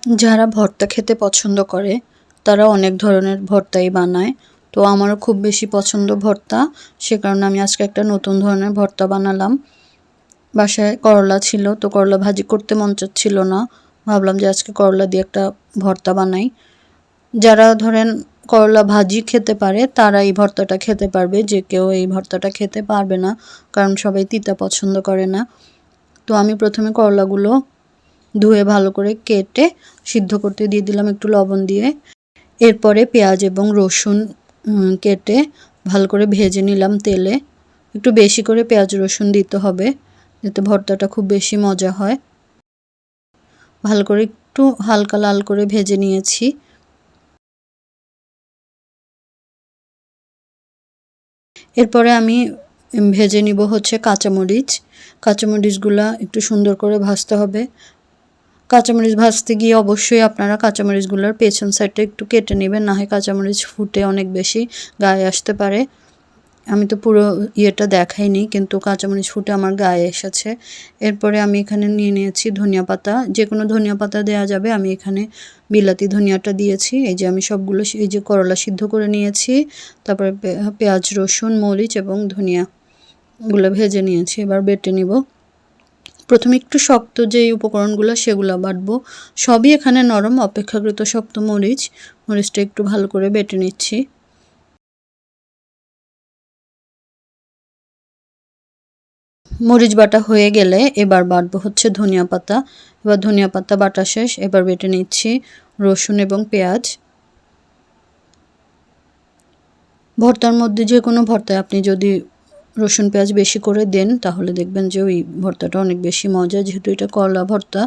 যারা ভর্তা খেতে পছন্দ করে তারা অনেক ধরনের ভর্তাই বানায়। তো আমারও খুব বেশি পছন্দ ভর্তা, সে কারণে আমি আজকে একটা নতুন ধরনের ভর্তা বানালাম। বাসায় করলা ছিল, তো করলা ভাজি করতে মন চাচ্ছিল না, ভাবলাম যে আজকে করলা দিয়ে একটা ভর্তা বানাই। যারা ধরেন করলা ভাজি খেতে পারে তারা এই ভর্তাটা খেতে পারবে, যে কেউ এই ভর্তাটা খেতে পারবে না, কারণ সবাই তিতা পছন্দ করে না। তো আমি প্রথমে করলাগুলো ধুয়ে ভালো করে কেটে সিদ্ধ করতে দিয়ে দিলাম একটু লবণ দিয়ে। এরপরে পেঁয়াজ এবং রসুন কেটে ভালো করে ভেজে নিলাম তেলে। একটু বেশি করে পেঁয়াজ রসুন দিতে হবে, যাতে ভর্তাটা খুব বেশি মজা হয়। ভালো করে একটু হালকা লাল করে ভেজে নিয়েছি। এরপরে আমি ভেজে নিব হচ্ছে কাঁচামরিচ। কাঁচামরিচগুলা একটু সুন্দর করে ভাজতে হবে। কাঁচামরিচ ভাজতে গিয়ে অবশ্যই আপনারা কাঁচামরিচগুলোর পেছন সাইডটা একটু কেটে নেবেন, না হয় কাঁচামরিচ ফুটে অনেক বেশি গায়ে আসতে পারে। আমি তো পুরো ইয়েটা দেখাইনি, কিন্তু কাঁচামরিচ ফুটে আমার গায়ে এসেছে। এরপরে আমি এখানে নিয়ে নিয়েছি ধনিয়া পাতা, যে কোনো ধনিয়া পাতা দেওয়া যাবে। আমি এখানে বিলাতি ধনিয়াটা দিয়েছি। এই যে আমি সবগুলো, এই যে করলা সিদ্ধ করে নিয়েছি, তারপরে পেঁয়াজ রসুন মরিচ এবং ধনিয়াগুলো ভেজে নিয়েছি। এবার বেটে নিব। প্রথমে একটু শক্ত যেই উপকরণগুলো সেগুলো বাটবো। সবই এখানে নরম, অপেক্ষাকৃত শক্ত মরিচটা একটু ভালো করে বেটে নিচ্ছি। মরিচ বাটা হয়ে গেলে এবার বাটবো হচ্ছে ধনিয়া পাতা। এবার ধনিয়া পাতা বাটা শেষ, এবার বেটে নিচ্ছি রসুন এবং পেঁয়াজ। ভর্তার মধ্যে যে কোনো ভর্তায় আপনি যদি রসুন পেঁয়াজ বেশি করে দেন তাহলে দেখবেন যে ওই ভর্তাটা অনেক বেশি মজা। যেহেতু এটা করলা ভর্তা,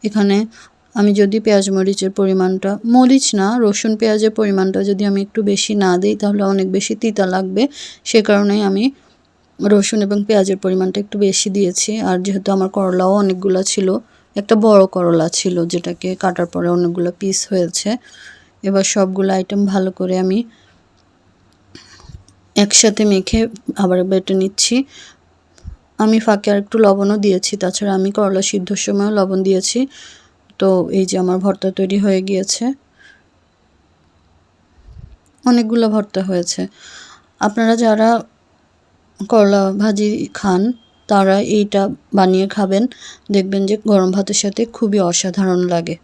এখানে আমি যদি পেঁয়াজ মরিচের পরিমাণটা, মরিচ না রসুন পেঁয়াজের পরিমাণটা যদি আমি একটু বেশি না দিই তাহলে অনেক বেশি তিতা লাগবে। সে কারণেই আমি রসুন এবং পেঁয়াজের পরিমাণটা একটু বেশি দিয়েছি। আর যেহেতু আমার করলাও অনেকগুলো ছিল, একটা বড় করলা ছিল যেটাকে কাটার পরে অনেকগুলো পিস হয়েছে। এবার সবগুলো আইটেম ভালো করে আমি একসাথে মেখে আবার বেটে নিচ্ছি। আমি ফাঁকে আর একটু লবণও দিয়েছি, তাছাড়া আমি করলা সিদ্ধর সময়ও লবণ দিয়েছি। তো এই যে আমার ভর্তা তৈরি হয়ে গিয়েছে, অনেকগুলো ভর্তা হয়েছে। আপনারা যারা করলা ভাজি খান তারা এইটা বানিয়ে খাবেন, দেখবেন যে গরম ভাতের সাথে খুবই অসাধারণ লাগে।